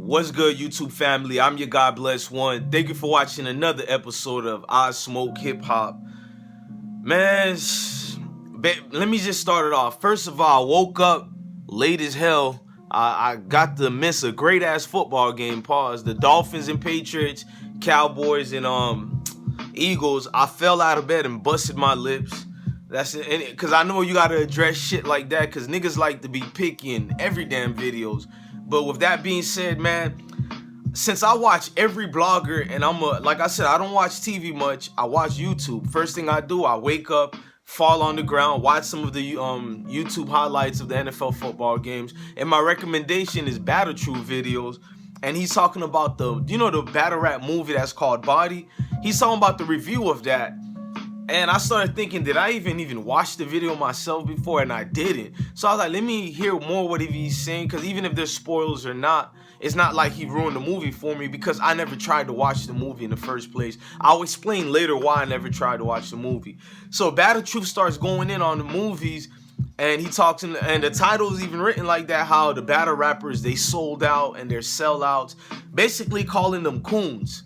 What's good, YouTube family? I'm your God Bless One. Thank you for watching another episode of I Smoke Hip Hop. Man, let me just start it off. First of all, I woke up late as hell. I got to miss a great ass football game. Pause. The Dolphins and Patriots, Cowboys and Eagles. I fell out of bed and busted my lips. That's it, because I know you gotta address shit like that, because niggas like to be picky in every damn videos. But with that being said, man, since I watch every blogger, and like I said, I don't watch TV much. I watch YouTube. First thing I do, I wake up, fall on the ground, watch some of the YouTube highlights of the NFL football games, and my recommendation is Battle Truth videos. And he's talking about the battle rap movie that's called Body. He's talking about the review of that. And I started thinking, did I even watch the video myself before? And I didn't. So I was like, let me hear more what he's saying, because even if there's spoilers or not, it's not like he ruined the movie for me, because I never tried to watch the movie in the first place. I'll explain later why I never tried to watch the movie. So Battle Truth starts going in on the movies, and he talks, and the title is even written like that, how the battle rappers, they sold out and they're sellouts, basically calling them coons.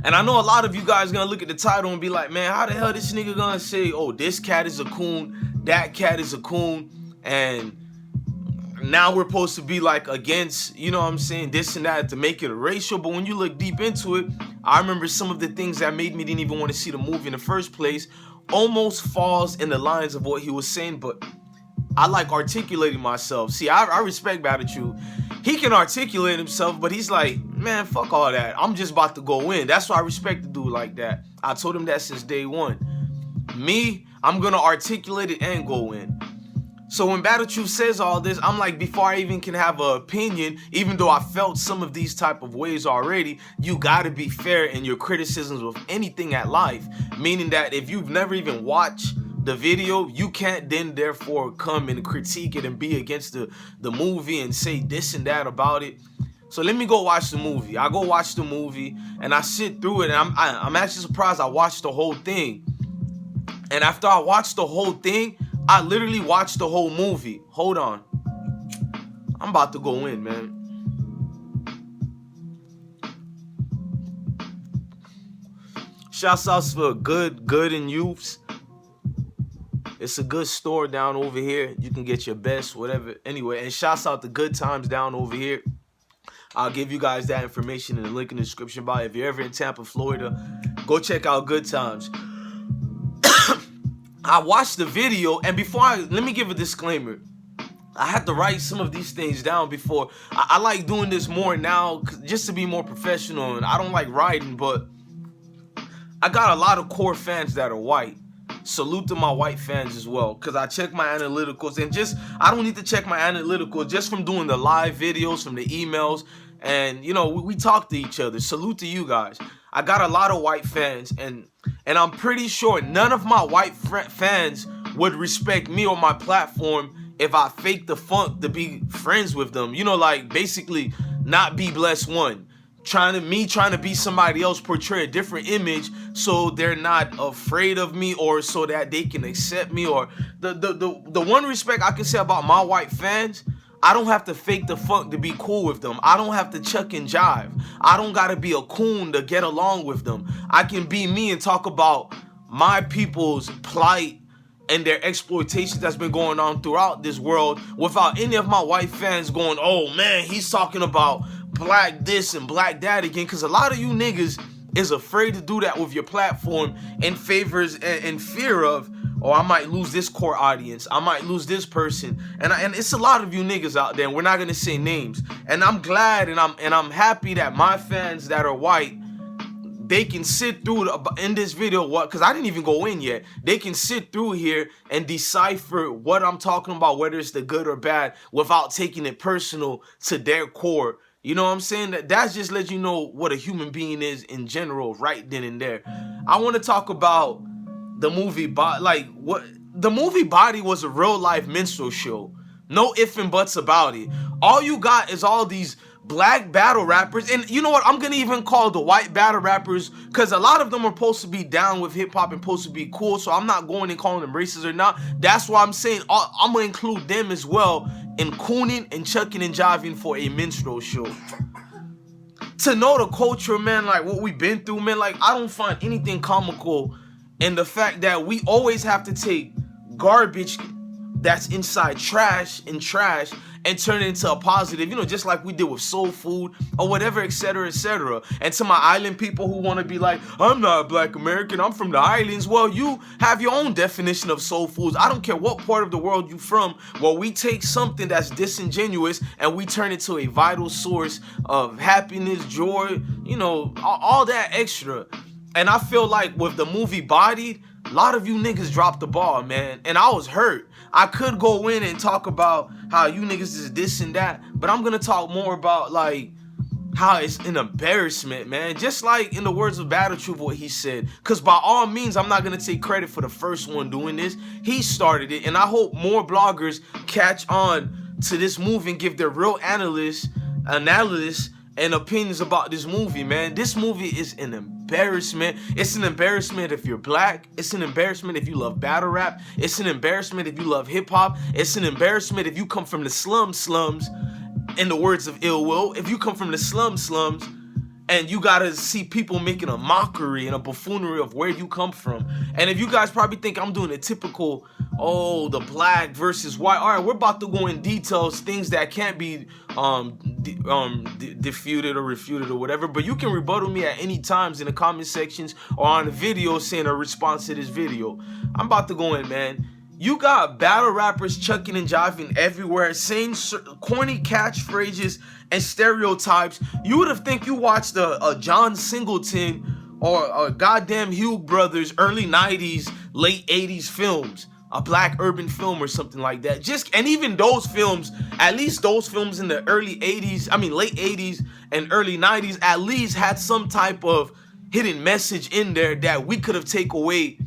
And I know a lot of you guys gonna look at the title and be like, man, how the hell this nigga gonna say, oh, this cat is a coon, that cat is a coon, and now we're supposed to be like against, you know what I'm saying, this and that to make it a racial. But when you look deep into it, I remember some of the things that made me didn't even want to see the movie in the first place almost falls in the lines of what he was saying, but I like articulating myself. See, I respect Battle Truth. He can articulate himself, but he's like, man, fuck all that. I'm just about to go in. That's why I respect the dude like that. I told him that since day one. Me, I'm gonna articulate it and go in. So when Battle Truth says all this, I'm like, before I even can have an opinion, even though I felt some of these type of ways already, you gotta be fair in your criticisms of anything at life. Meaning that if you've never even watched the video, you can't then therefore come and critique it and be against the movie and say this and that about it. So let me go watch the movie. I go watch the movie and I sit through it, and I'm actually surprised I watched the whole thing. And after I watched the whole thing, I literally watched the whole movie. Hold on. I'm about to go in, man. Shouts out for good and youths. It's a good store down over here. You can get your best, whatever. Anyway, and shouts out to Good Times down over here. I'll give you guys that information in the link in the description box. If you're ever in Tampa, Florida, go check out Good Times. I watched the video, and let me give a disclaimer. I had to write some of these things down before. I like doing this more now just to be more professional, and I don't like writing, but I got a lot of core fans that are white. Salute to my white fans as well, because I check my analyticals, and I don't need to check my analyticals just from doing the live videos, from the emails, and we talk to each other. Salute to you guys. I got a lot of white fans, and I'm pretty sure none of my white fans would respect me or my platform if I fake the funk to be friends with them. Like basically not be Blessed One. Trying to be somebody else, portray a different image so they're not afraid of me, or so that they can accept me. Or the one respect I can say about my white fans, I don't have to fake the funk to be cool with them. I don't have to chuck and jive. I don't gotta be a coon to get along with them. I can be me and talk about my people's plight and their exploitation that's been going on throughout this world without any of my white fans going, oh man, he's talking about black this and black that again. Because a lot of you niggas is afraid to do that with your platform in fear of, oh, I might lose this core audience, I might lose this person, and it's a lot of you niggas out there, and we're not gonna say names. And I'm glad and I'm happy that my fans that are white, they can sit through in this video, because I didn't even go in yet. They can sit through here and decipher what I'm talking about, whether it's the good or bad, without taking it personal to their core. You know what I'm saying? That's just let you know what a human being is in general, right then and there. I want to talk about the movie Body. The movie Body was a real life minstrel show. No ifs and buts about it. All you got is all these black battle rappers, and you know what, I'm gonna even call the white battle rappers, because a lot of them are supposed to be down with hip-hop and supposed to be cool, so I'm not going and calling them racist or not. That's why I'm saying I'm gonna include them as well in cooning and chucking and jiving for a minstrel show. To know the culture, man, like what we've been through, man, like I don't find anything comical in the fact that we always have to take garbage that's inside trash and turn it into a positive, you know, just like we did with soul food or whatever, etc., etc. And to my island people who want to be like, I'm not a black American, I'm from the islands. Well, you have your own definition of soul foods. I don't care what part of the world you from. Well, we take something that's disingenuous and we turn it to a vital source of happiness, joy, you know, all that extra. And I feel like with the movie Bodied, a lot of you niggas dropped the ball, man. And I was hurt. I could go in and talk about how you niggas is this and that, but I'm gonna talk more about like how it's an embarrassment, man. Just like in the words of Battle Truth, what he said. Because by all means, I'm not gonna take credit for the first one doing this. He started it, and I hope more bloggers catch on to this movie and give their real analysis and opinions about this movie, man. This movie is an embarrassment. It's an embarrassment if you're black. It's an embarrassment if you love battle rap. It's an embarrassment if you love hip hop. It's an embarrassment if you come from the slums, in the words of Ill Will. If you come from the slums, and you gotta see people making a mockery and a buffoonery of where you come from. And if you guys probably think I'm doing a typical, oh, the black versus white. All right, we're about to go in details, things that can't be defuted or refuted or whatever. But you can rebuttal me at any times in the comment sections or on the video saying a response to this video. I'm about to go in, man. You got battle rappers chucking and jiving everywhere, saying corny catchphrases and stereotypes. You would have think you watched a John Singleton or a goddamn Hugh Brothers early 90s, late 80s films, a black urban film or something like that. And even those films, at least those films in the late 80s and early 90s, at least had some type of hidden message in there that we could have taken away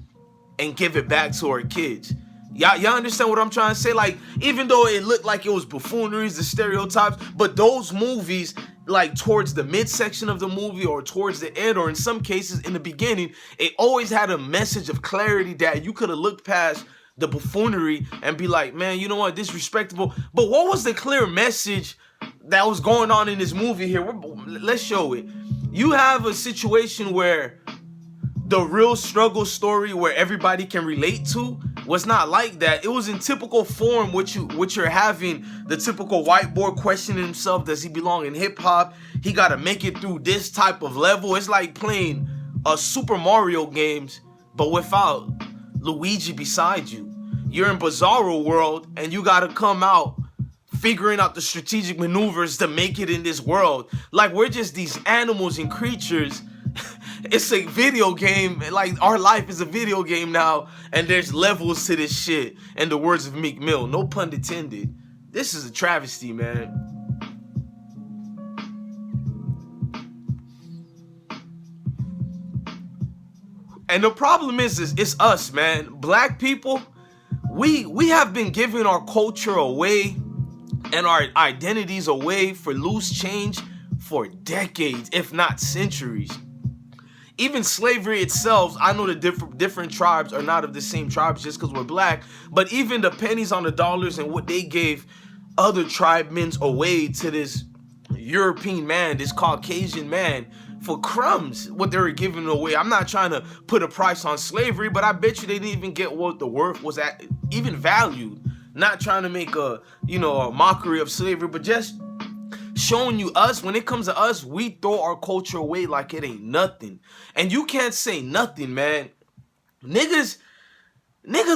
and give it back to our kids. Y'all understand what I'm trying to say? Like, even though it looked like it was buffooneries, the stereotypes, but those movies, like towards the midsection of the movie or towards the end, or in some cases in the beginning, it always had a message of clarity that you could have looked past the buffoonery and be like, man, you know what, disrespectful. But what was the clear message that was going on in this movie here? Let's show it. You have a situation where the real struggle story where everybody can relate to was not like that. It was in typical form, which you're having the typical white boy questioning himself. Does he belong in hip hop? He got to make it through this type of level. It's like playing a Super Mario games, but without Luigi beside you. You're in Bizarro world, and you got to come out figuring out the strategic maneuvers to make it in this world. Like, we're just these animals and creatures. It's a video game. Like, our life is a video game now, and there's levels to this shit. In the words of Meek Mill, no pun intended. This is a travesty, man. And the problem is it's us, man. Black people, we have been giving our culture away and our identities away for loose change for decades, if not centuries. Even slavery itself, I know the different tribes are not of the same tribes just because we're black, but even the pennies on the dollars and what they gave other tribemen away to this European man, this Caucasian man, for crumbs, what they were giving away. I'm not trying to put a price on slavery, but I bet you they didn't even get what the worth was at, even valued. Not trying to make a mockery of slavery, but just showing you us, when it comes to us, we throw our culture away like it ain't nothing. And you can't say nothing, man. Niggas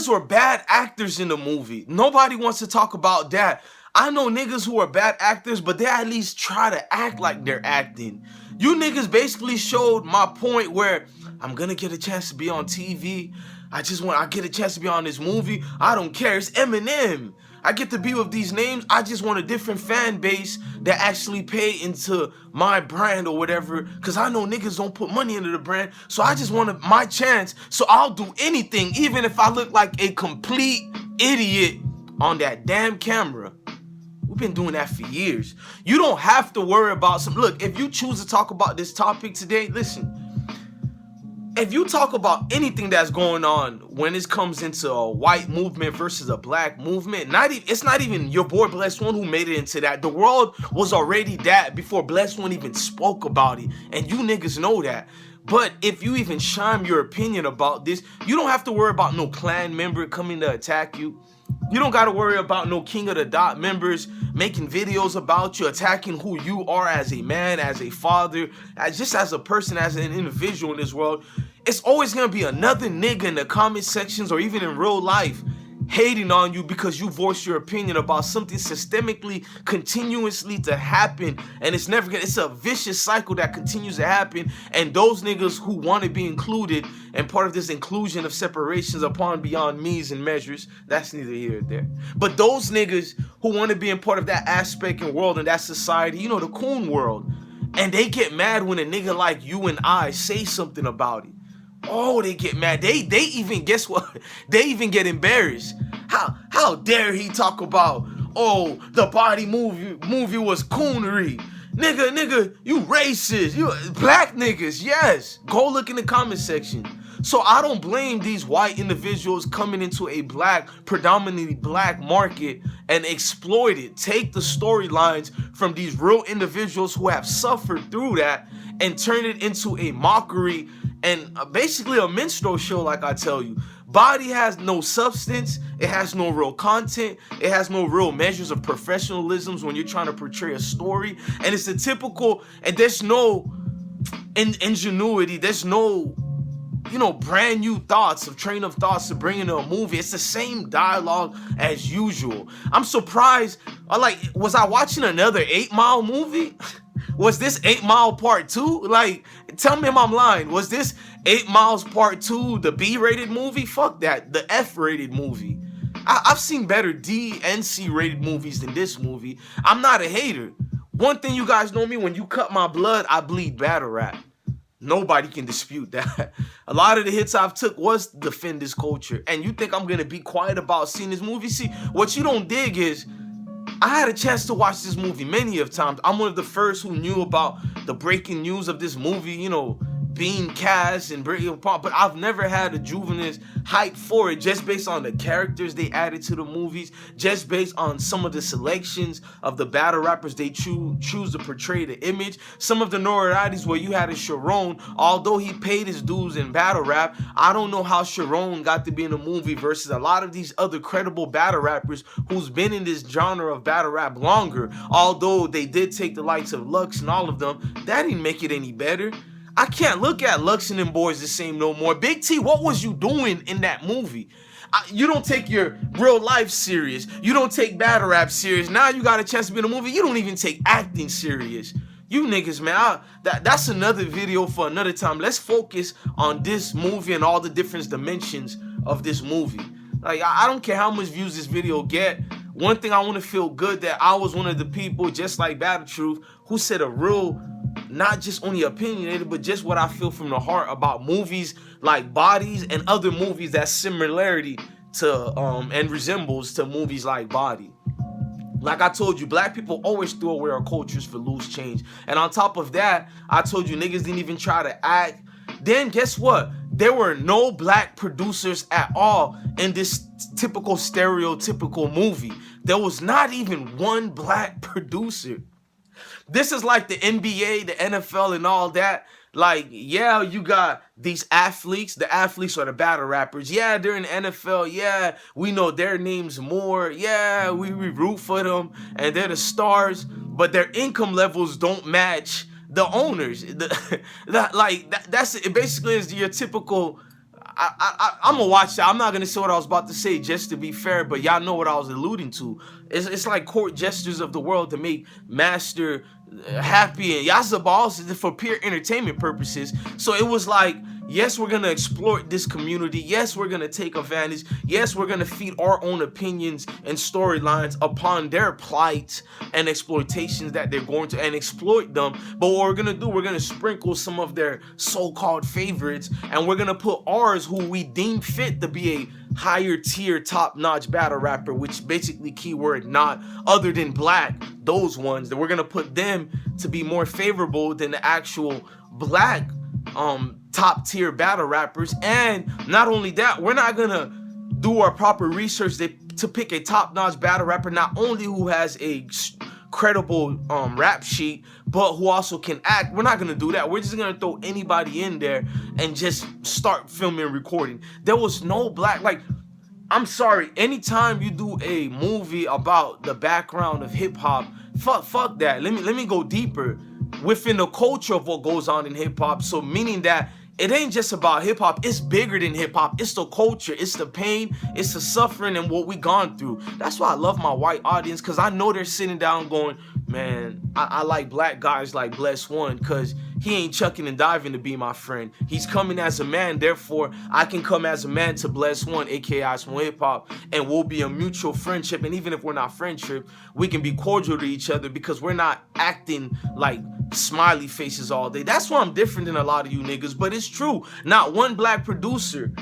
were bad actors in the movie. Nobody wants to talk about that. I know niggas who are bad actors, but they at least try to act like they're acting. You niggas basically showed my point where I'm gonna get a chance to be on TV. I get a chance to be on this movie. I don't care. It's Eminem. I get to be with these names. I just want a different fan base that actually pay into my brand or whatever. Because I know niggas don't put money into the brand. So I just want my chance. So I'll do anything, even if I look like a complete idiot on that damn camera. We've been doing that for years. You don't have to worry about some... Look, if you choose to talk about this topic today, listen. if you talk about anything that's going on when it comes into a white movement versus a black movement, it's not even your boy Blessed One who made it into that. The world was already that before Blessed One even spoke about it, and you niggas know that. But if you even shine your opinion about this, you don't have to worry about no clan member coming to attack you. You don't got to worry about no King of the Dot members making videos about you, attacking who you are as a man, as a father, just as a person, as an individual in this world. It's always going to be another nigga in the comment sections or even in real life hating on you because you voice your opinion about something systemically, continuously to happen, and it's a vicious cycle that continues to happen. And those niggas who want to be included and part of this inclusion of separations upon beyond means and measures, that's neither here nor there. But those niggas who want to be in part of that aspect and world and that society, you know, the coon world, and they get mad when a nigga like you and I say something about it. Oh, they get mad. They even, guess what? They even get embarrassed. How dare he talk about, oh, the Body movie was coonery. Nigga, you racist. You black niggas, yes. Go look in the comment section. So I don't blame these white individuals coming into a predominantly black market and exploit it. Take the storylines from these real individuals who have suffered through that and turn it into a mockery and basically a minstrel show, like I tell you. Body has no substance, it has no real content, it has no real measures of professionalism when you're trying to portray a story, and it's a typical, and there's no ingenuity, there's no, you know, brand new train of thoughts to bring into a movie. It's the same dialogue as usual. I'm surprised, was I watching another 8 Mile movie? Was this 8 Mile Part 2? Like, tell me if I'm lying. Was this 8 Miles Part 2 the B-rated movie? Fuck that. The F-rated movie. I've seen better D and C-rated movies than this movie. I'm not a hater. One thing you guys know me, when you cut my blood, I bleed battle rap. Nobody can dispute that. A lot of the hits I've took was to defend this culture. And you think I'm going to be quiet about seeing this movie? See, what you don't dig is, I had a chance to watch this movie many of times. I'm one of the first who knew about the breaking news of this movie, you know, being cast and breaking apart, but I've never had a Juvenile hype for it, just based on the characters they added to the movies, just based on some of the selections of the battle rappers they choose to portray the image. Some of the notorieties where you had a Sharon, although he paid his dues in battle rap, I don't know how Sharon got to be in a movie versus a lot of these other credible battle rappers who's been in this genre of battle rap longer. Although they did take the likes of Lux and all of them, that didn't make it any better. I can't look at Lux and them boys the same no more. Big T, what was you doing in that movie? You don't take your real life serious. You don't take battle rap serious. Now you got a chance to be in a movie. You don't even take acting serious. You niggas, man, that's another video for another time. Let's focus on this movie and all the different dimensions of this movie. Like, I don't care how much views this video get. One thing I want to feel good that I was one of the people, just like Battle Truth, who said a real, not just only opinionated, but just what I feel from the heart about movies like Bodies and other movies that similarity to and resembles to movies like Body. Like I told you, black people always throw away our cultures for loose change. And on top of that, I told you niggas didn't even try to act. Then guess what? There were no black producers at all in this typical stereotypical movie. There was not even one black producer. This is like the NBA, the NFL, and all that. Like, yeah, you got these athletes. The athletes are the battle rappers. Yeah, they're in the NFL. Yeah, we know their names more. Yeah, we root for them, and they're the stars. But their income levels don't match the owners. That's it. Basically, is your typical. I'm gonna watch that. I'm not gonna say what I was about to say just to be fair, but y'all know what I was alluding to. It's like court gestures of the world to make Master happy and Yasa Balls for pure entertainment purposes. So it was like, yes, we're gonna exploit this community. Yes, we're gonna take advantage. Yes, we're gonna feed our own opinions and storylines upon their plight and exploitations that they're going to and exploit them. But what we're gonna do, we're gonna sprinkle some of their so-called favorites, and we're gonna put ours who we deem fit to be a higher tier, top-notch battle rapper, which basically keyword not other than black, those ones that we're gonna put them to be more favorable than the actual black top tier battle rappers. And not only that, we're not gonna do our proper research to pick a top-notch battle rapper, not only who has a credible rap sheet, but who also can act. We're not gonna do that. We're just gonna throw anybody in there and just start filming and recording. There was no black, like, I'm sorry, anytime you do a movie about the background of hip-hop, fuck that. Let me go deeper within the culture of what goes on in hip-hop. So meaning that it ain't just about hip-hop, it's bigger than hip-hop. It's the culture, it's the pain, it's the suffering and what we gone through. That's why I love my white audience, because I know they're sitting down going, man, I like black guys like Bless One, because he ain't chucking and diving to be my friend. He's coming as a man, therefore I can come as a man to Bless One, aka I Smoke Hip Hop, and we'll be a mutual friendship. And even if we're not friendship, we can be cordial to each other because we're not acting like smiley faces all day. That's why I'm different than a lot of you niggas, but it's true. Not one black producer.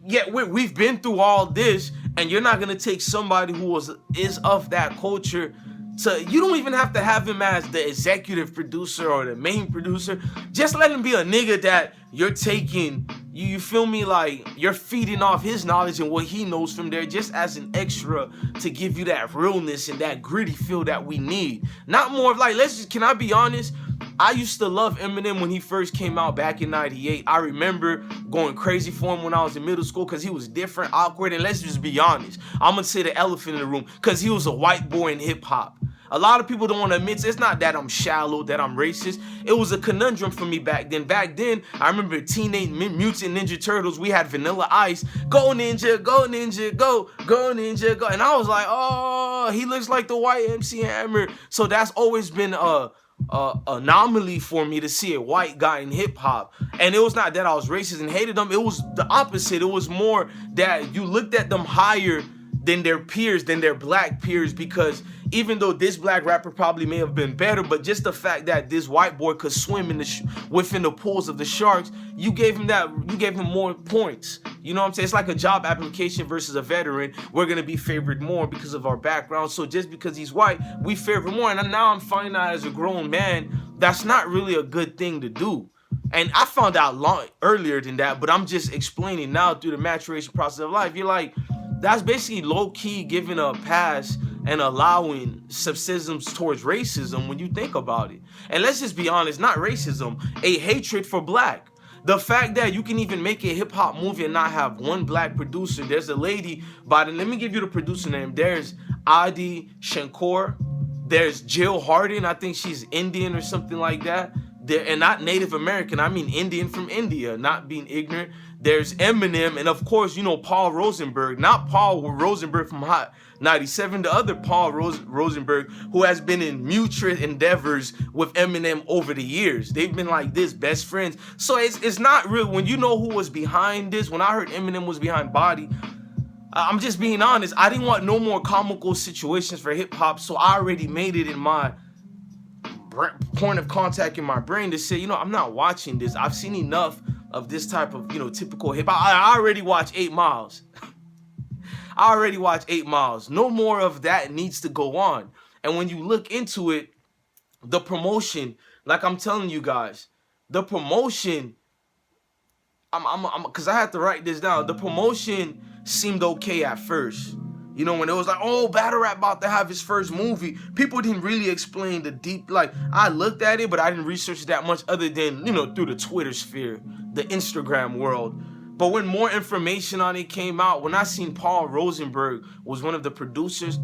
Yet we've been through all this, and you're not gonna take somebody who is of that culture. So you don't even have to have him as the executive producer or the main producer. Just let him be a nigga that you're taking, you feel me, like you're feeding off his knowledge and what he knows from there, just as an extra to give you that realness and that gritty feel that we need. Not more of like, can I be honest? I used to love Eminem when he first came out back in 98. I remember going crazy for him when I was in middle school because he was different, awkward, and let's just be honest. I'm going to say the elephant in the room, because he was a white boy in hip hop. A lot of people don't want to admit it's not that I'm shallow, that I'm racist. It was a conundrum for me back then. Back then, I remember Teenage Mutant Ninja Turtles. We had Vanilla Ice. Go Ninja, go Ninja, go Ninja, go. And I was like, oh, he looks like the white MC Hammer. So that's always been a anomaly for me to see a white guy in hip hop. And it was not that I was racist and hated them. It was the opposite. It was more that you looked at them higher than their peers, than their black peers, because even though this black rapper probably may have been better, but just the fact that this white boy could swim in within the pools of the sharks, you gave him more points. You know what I'm saying? It's like a job application versus a veteran. We're gonna be favored more because of our background. So just because he's white, we favor more. And now I'm finding out as a grown man, that's not really a good thing to do. And I found out earlier than that, but I'm just explaining now through the maturation process of life. You're like, that's basically low-key giving a pass and allowing subsistence towards racism when you think about it. And let's just be honest, not racism, a hatred for black. The fact that you can even make a hip-hop movie and not have one black producer. There's a lady by the, let me give you the producer name. There's Adi Shankar. There's Jill Hardin. I think she's Indian or something like that. And not Native American, I mean Indian from India, not being ignorant. There's Eminem, and of course, you know, Paul Rosenberg, not Paul Rosenberg from Hot 97, the other Paul Rosenberg, who has been in mutual endeavors with Eminem over the years. They've been like this, best friends. So it's not real. When you know who was behind this, when I heard Eminem was behind Body, I'm just being honest, I didn't want no more comical situations for hip hop, so I already made it in my point of contact in my brain to say, you know, I'm not watching this. I've seen enough of this type of, you know, typical hip hop. I already watched 8 Miles. I already watched 8 Miles. No more of that needs to go on. And when you look into it, the promotion, like I'm telling you guys, the promotion, because I had to write this down. The promotion seemed okay at first. You know, when it was like, oh, battle rap about to have his first movie, people didn't really explain the deep, like, I looked at it, but I didn't research that much other than, you know, through the Twitter sphere, the Instagram world. But when more information on it came out, when I seen Paul Rosenberg was one of the producers,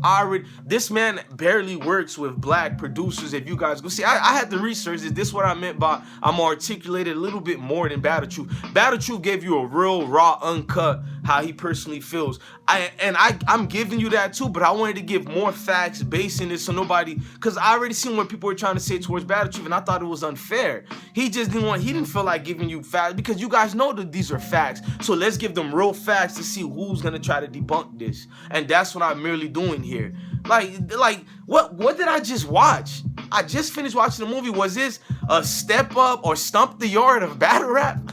this man barely works with black producers. If you guys go see, I had to research this. This is what I meant by I'm articulated a little bit more than Battle Truth. Battle Truth gave you a real raw, uncut, how he personally feels. I'm giving you that too, but I wanted to give more facts based in this so nobody, because I already seen what people were trying to say towards Battle Truth, and I thought it was unfair. He didn't feel like giving you facts, because you guys know that these are facts. So let's give them real facts to see who's gonna try to debunk this. And that's what I'm merely doing here. Like what did I just watch? I just finished watching the movie. Was this a step up or stump the yard of battle rap?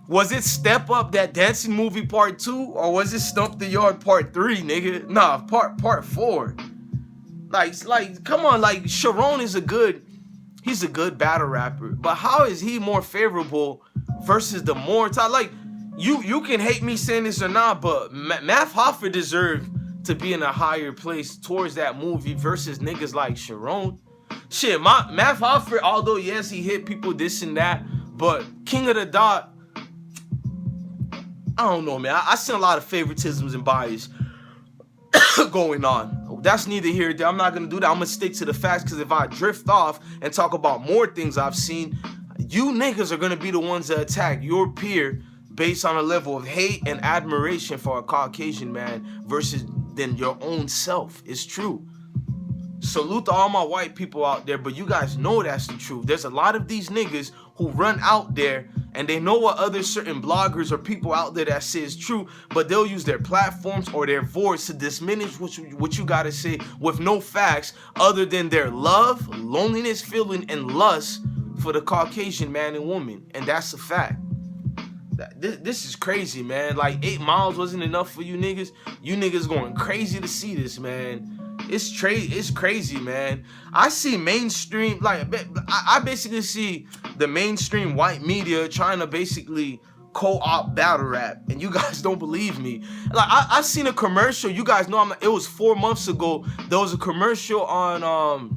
Was it Step Up, that dancing movie part 2, or was it Stump the Yard part 3, nigga? Nah, part 4. Like, come on, like, Sharon is a good he's a good battle rapper. But how is he more favorable versus the more time? Like, you can hate me saying this or not, but Math Hoffa deserved to be in a higher place towards that movie versus niggas like Sharon. Shit, Math Hoffa, although yes, he hit people this and that, but King of the Dot, I don't know, man. I seen a lot of favoritisms and bias going on. That's neither here nor there. I'm not gonna do that. I'm gonna stick to the facts, because if I drift off and talk about more things I've seen, you niggas are gonna be the ones that attack your peer based on a level of hate and admiration for a Caucasian man versus than your own self. It's true. Salute to all my white people out there, but you guys know that's the truth. There's a lot of these niggas who run out there and they know what other certain bloggers or people out there that say is true, but they'll use their platforms or their voice to diminish what you gotta say with no facts other than their love, loneliness, feeling, and lust for the Caucasian man and woman. And that's a fact. This is crazy, man. Like 8 miles wasn't enough for you niggas. You niggas going crazy to see this, man. It's crazy, man. I see mainstream, like, I basically see the mainstream white media trying to basically co-op battle rap, and you guys don't believe me. Like, I seen a commercial. You guys know it was 4 months ago. There was a commercial on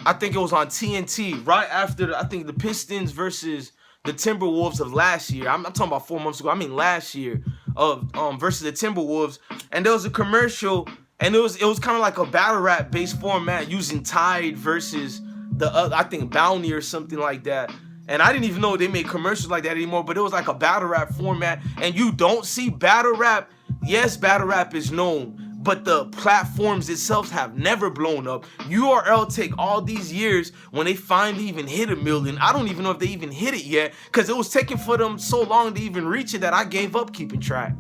I think it was on TNT right after I think the Pistons versus the Timberwolves of last year. I'm talking about 4 months ago. I mean last year of versus the Timberwolves, and there was a commercial. And it was kind of like a battle rap based format using Tide versus the I think Bounty or something like that. And I didn't even know they made commercials like that anymore, but it was like a battle rap format. And you don't see battle rap. Yes, battle rap is known, but the platforms itself have never blown up. URL take all these years when they finally even hit 1 million. I don't even know if they even hit it yet, because it was taking for them so long to even reach it that I gave up keeping track.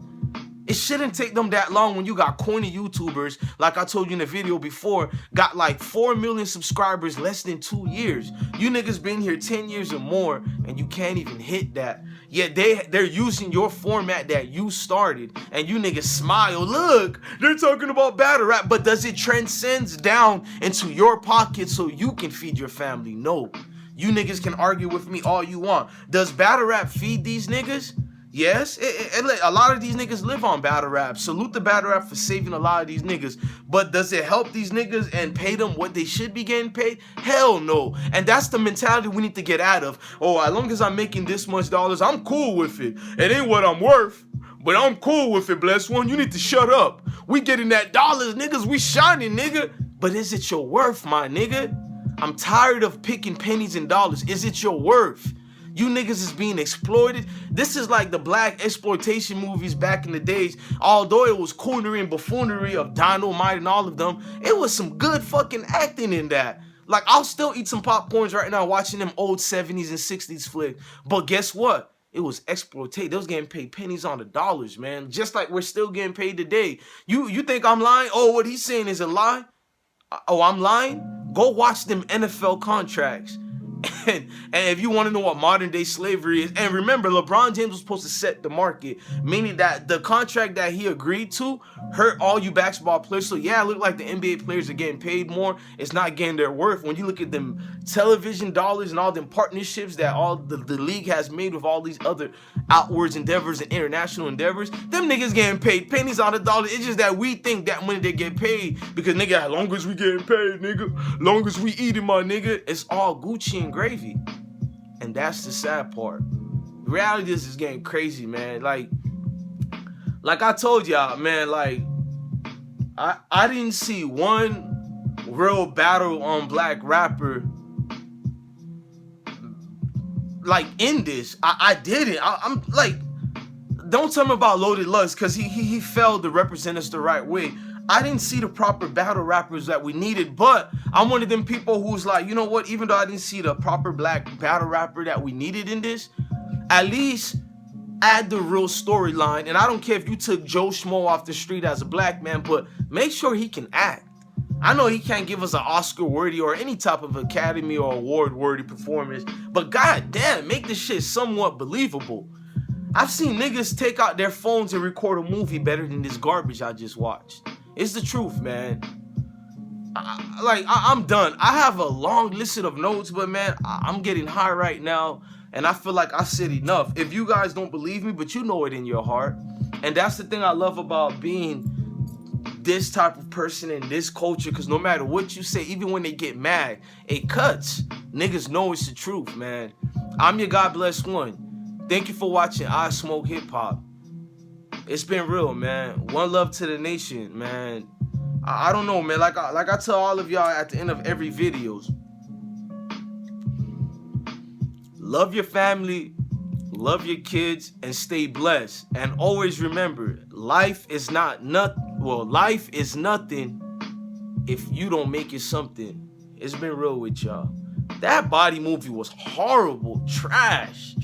It shouldn't take them that long when you got corny YouTubers, like I told you in the video before, got like 4 million subscribers less than 2 years. You niggas been here 10 years or more, and you can't even hit that. Yet they're using your format that you started, and you niggas smile. Look, they're talking about battle rap, but does it transcend down into your pocket so you can feed your family? No. You niggas can argue with me all you want. Does battle rap feed these niggas? Yes, a lot of these niggas live on battle rap. Salute the battle rap for saving a lot of these niggas. But does it help these niggas and pay them what they should be getting paid? Hell no. And that's the mentality we need to get out of. Oh, as long as I'm making this much dollars, I'm cool with it. It ain't what I'm worth, but I'm cool with it, blessed one. You need to shut up. We getting that dollars, niggas. We shining, nigga. But is it your worth, my nigga? I'm tired of picking pennies and dollars. Is it your worth? You niggas is being exploited. This is like the black exploitation movies back in the days. Although it was coonery and buffoonery of Dynamite and all of them, it was some good fucking acting in that. Like, I'll still eat some popcorns right now watching them old 70s and 60s flick. But guess what? It was exploitation. They was getting paid pennies on the dollars, man. Just like we're still getting paid today. You think I'm lying? Oh, what he's saying is a lie? Oh, I'm lying? Go watch them NFL contracts. And if you want to know what modern day slavery is, and remember, LeBron James was supposed to set the market, meaning that the contract that he agreed to hurt all you basketball players. So yeah, it looked like the NBA players are getting paid more. It's not getting their worth. When you look at them television dollars and all them partnerships that all the league has made with all these other outwards endeavors and international endeavors, them niggas getting paid pennies on the dollar. It's just that we think that money they get paid because, nigga, as long as we getting paid, nigga, long as we eating, my nigga, it's all Gucci and gravy. And that's the sad part. The reality is, is getting crazy, man. Like I told y'all, man, like I didn't see one real battle on black rapper like in this. I didn't. I'm like, don't tell me about Loaded Lux, because he failed to represent us the right way. I didn't see the proper battle rappers that we needed, but I'm one of them people who's like, you know what, even though I didn't see the proper black battle rapper that we needed in this, at least add the real storyline. And I don't care if you took Joe Schmo off the street as a black man, but make sure he can act. I know he can't give us an Oscar-worthy or any type of Academy or award-worthy performance, but goddamn, make this shit somewhat believable. I've seen niggas take out their phones and record a movie better than this garbage I just watched. It's the truth, man. I'm done. I have a long list of notes, but man, I'm getting high right now, and I feel like I said enough. If you guys don't believe me, but you know it in your heart, and that's the thing I love about being this type of person in this culture, because no matter what you say, even when they get mad, it cuts. Niggas know it's the truth, man. I'm your God bless one. Thank you for watching I Smoke Hip Hop. It's been real, man. One love to the nation, man. I don't know, man. Like I tell all of y'all at the end of every videos, love your family, love your kids, and stay blessed. And always remember, life is nothing if you don't make it something. It's been real with y'all. That Body movie was horrible, trash.